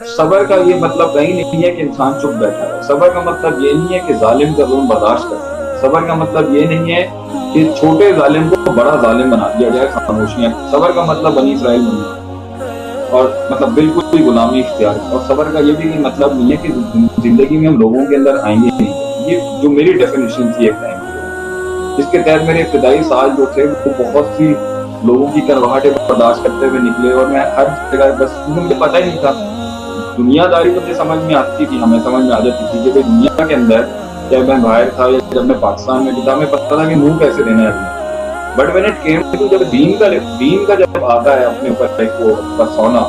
صبر کا یہ مطلب کہیں نہیں ہے کہ انسان چپ بیٹھا ہے. صبر کا مطلب یہ نہیں ہے کہ ظالم کا ظلم برداشت کرتا ہے. صبر کا مطلب یہ نہیں ہے کہ چھوٹے ظالم کو بڑا ظالم بنا دیا جائے خاموشیاں. صبر کا مطلب بنی اسرائیل بننا اور مطلب بالکل ہی غلامی اختیار. اور صبر کا یہ بھی مطلب نہیں ہے کہ زندگی میں ہم لوگوں کے اندر آئیں گے نہیں. یہ جو میری ڈیفینیشن تھی ایک ٹائم کی، جس کے تحت میرے ابتدائی سال جو تھے وہ بہت سی لوگوں کی کرواہٹیں برداشت کرتے ہوئے نکلے. اور میں ہر جگہ بس مجھے پتہ ہی نہیں تھا. دنیا داری تو مجھے سمجھ میں آتی تھی، ہمیں سمجھ میں آ جاتی تھی کہ دنیا کے اندر جب میں باہر تھا یا جب میں پاکستان میں بھی تھا، ہمیں پتہ تھا کہ منہ کیسے دینا ہے. But when it came to جب دین کا جب آتا ہے اپنے اوپر ایک وہ پرسونا،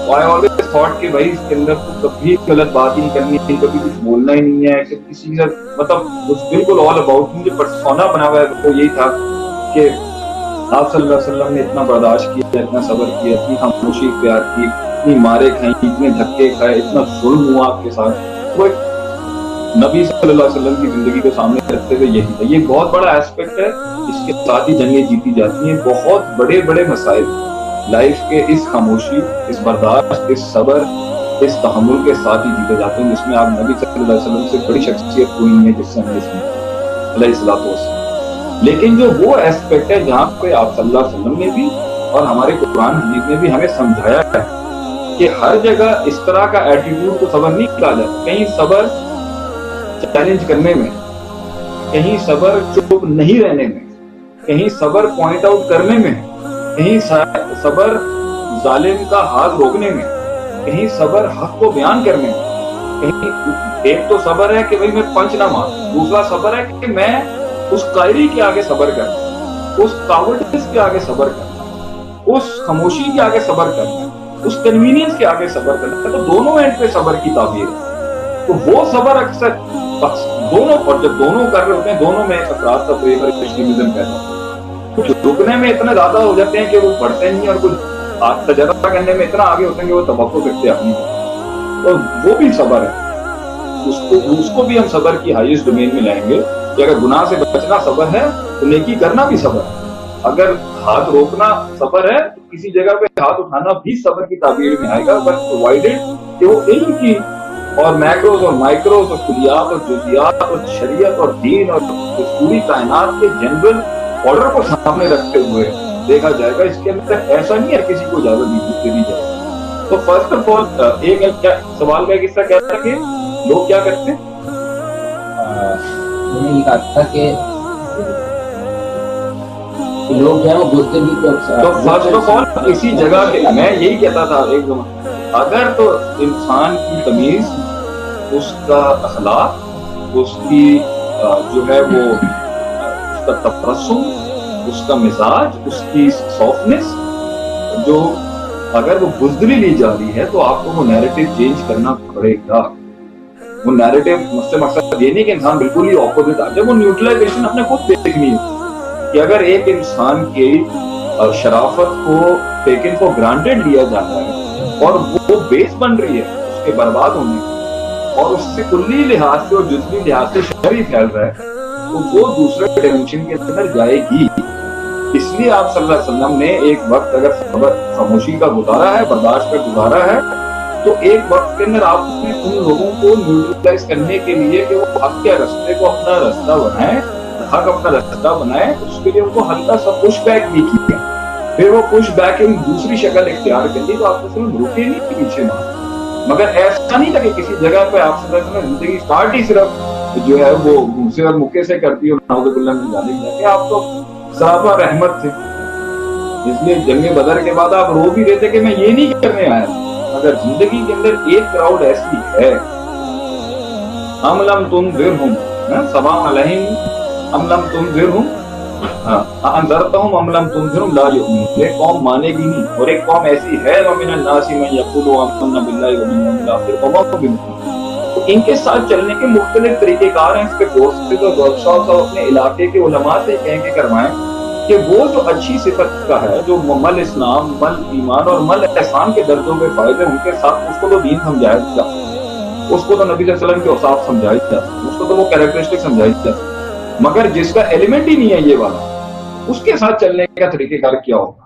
I always thought کہ بھائی اس کے اندر کبھی غلط بات ہی نہیں کرنی ہے، کبھی کچھ بولنا ہی نہیں ہے، کہ کسی سے مطلب بالکل آل اباؤٹ مجھے پرسونا بنا ہوا ہے وہ یہی تھا کہ آپ صلی اللہ علیہ وسلم نے اتنا برداشت کیا، اتنا صبر کیا، اتنی خاموشی اختیار کی، اتنی مارے کھائیں، اتنے دھکے کھائے، اتنا ظلم ہوا آپ کے ساتھ. وہ نبی صلی اللہ علیہ وسلم کی زندگی کو سامنے رکھتے ہوئے یہی تھا. یہ بہت بڑا ایسپیکٹ ہے، اس کے ساتھ ہی جنگیں جیتی جاتی ہیں. بہت بڑے بڑے مسائل لائف کے اس خاموشی، اس برداشت، اس صبر، اس تحمل کے ساتھ ہی جیتے جاتے ہیں، جس میں آپ نبی صلی اللہ علیہ وسلم سے بڑی شخصیت کوئی نہیں ہے جس سے ہم نے سنی علیہ الصلوۃ والسلام. لیکن جو وہ ایسپیکٹ ہے جہاں پہ آپ صلی اللہ علیہ وسلم نے بھی اور ہمارے قرآن حدیث نے بھی ہمیں سمجھایا ہے کہ ہر جگہ اس طرح کا ایٹیٹیوڈ کو صبر نہیں کہا جاتا. کہیں صبر چیلنج کرنے میں، کہیں صبر چپ نہیں رہنے میں، کہیں صبر پوائنٹ آؤٹ کرنے میں، کہیں صبر ظالم کا ہاتھ روکنے میں، کہیں صبر حق کو بیان کرنے میں. کہیں ایک تو صبر ہے کہ بھئی میں پنچ نہ مار، دوسرا صبر ہے کہ میں اس قائری کے آگے صبر کرنا، اس کاورڈنس کے آگے صبر کرنا، اس خاموشی کے آگے صبر کرنا، اس کنوینئنس کے آگے صبر کرنا. تو دونوں اینڈ پہ صبر کی تعبیر ہے. تو وہ صبر اکثر دونوں، اور جب دونوں کر رہے ہوتے ہیں دونوں میں افراد تفریح اور ایکسٹریمزم پیدا ہوتا ہے. کچھ رکنے میں اتنا زیادہ ہو جاتے ہیں کہ وہ پڑھتے نہیں، اور کچھ تجربہ کرنے میں اتنا آگے ہوتے ہیں کہ وہ توقع کرتے اپنی. اور وہ بھی صبر ہے، اس کو بھی ہم صبر کی ہائیسٹ ڈومین میں لائیں گے کہ اگر گناہ سے بچنا صبر ہے تو نیکی کرنا بھی صبر ہے. اگر ہاتھ روکنا صبر ہے تو کسی جگہ پہ ہاتھ اٹھانا بھی صبر کی تعبیر میں آئے گا، بٹ پرووائڈیڈ کہ وہ علم کی اور میکروز اور مائکروز اور کلیات اور جزیات اور شریعت اور دین اور پوری کائنات کے جنرل آرڈر کو سامنے رکھتے ہوئے دیکھا جائے گا. اس کے اندر ایسا نہیں ہے کسی کو اجازت دے دی جائے. تو فرسٹ آف آل ایک سوال کا ایک حصہ کیا تھا کہ لوگ کیا کرتے ہیں، میں نے یہ کہا تھا کہ لوگ جو ہے وہ بزدلی کو تو فرسٹ آف آل اسی جگہ کے میں یہی کہتا تھا ایک زمان، اگر تو انسان کی تمیز، اس کا اخلاق، اس کی جو ہے وہ اس کا تبسم، اس کا مزاج، اس کی سافٹنس، جو اگر وہ بزدلی لی جا رہی ہے تو آپ کو وہ نیریٹو چینج کرنا پڑے گا. وہ نیریٹو سے مقصد یہ نہیں کہ انسان بالکل ہی اپوزٹ آ جائے. وہ نیوٹرلائزیشن اپنے خود دیکھنی ہے کہ اگر ایک انسان کی شرافت کو ٹیکن فار گرانٹیڈ لیا جاتا ہے اور وہ بیس بن رہی ہے اس کے برباد ہونے کی، اور اس سے کلی لحاظ سے اور جزوی لحاظ سے شر پھیل رہا ہے، تو وہ دوسرے ڈائمینشن کے اندر جائے گی. اس لیے آپ صلی اللہ علیہ وسلم نے ایک وقت اگر صبر خاموشی کا گزارا ہے، برداشت کا گزارا ہے، تو ایک وقت کے اندر آپ نے ان لوگوں کو نیوٹرلائز کرنے کے لیے کہ وہ حق کے رستے کو اپنا رستہ بنائیں، حق اپنا رستہ بنائے، اس کے لیے ان کو ہلکا سا پش بیک بھی کیا. پھر وہ پش بیک ان دوسری شکل اختیار کر لی تو آپ کو روکے نہیں پیچھے نہ. مگر ایسا نہیں تھا کہ کسی جگہ پہ آپ صلی اللہ علیہ وسلم زندگی اسٹارٹ ہی صرف جو ہے وہ گھوسے اور مکے سے کرتی اور نعوذ باللہ من ذالک، کہ آپ تو صحابہ رحمت تھے. اس لیے جنگ بدر کے بعد آپ رو بھی رہے تھے کہ میں یہ نہیں کرنے آیا. اگر زندگی کے اندر ایک کراؤڈ ایسی ہے، ام لم تنذرہم سواء علیہم ام لم تنذرہم انذرتہم ام لم تنذرہم لا یؤمنون. ایک قوم مانے گی نہیں، اور ایک قوم ایسی ہے ومن الناس من یقول آمنا باللہ والیوم الآخر وما هم بمؤمنین. تو ان کے ساتھ چلنے کے مختلف طریقہ کار ہیں. اس پہ کورسز اور ورکشاپس اور اپنے علاقے کے علماء سے کہیں کہ کروائیں کہ وہ جو اچھی صفت کا ہے، جو مل اسلام، مل ایمان اور مل احسان کے درجوں کے فائدے، ان کے ساتھ اس کو تو دین سمجھایا جا، اس کو تو نبی صلی اللہ علیہ وسلم کے اوصاف سمجھائی جا، اس کو تو وہ کیریکٹرسٹک سمجھائی جا. مگر جس کا ایلیمنٹ ہی نہیں ہے یہ والا، اس کے ساتھ چلنے کا طریقہ کار کیا ہوگا؟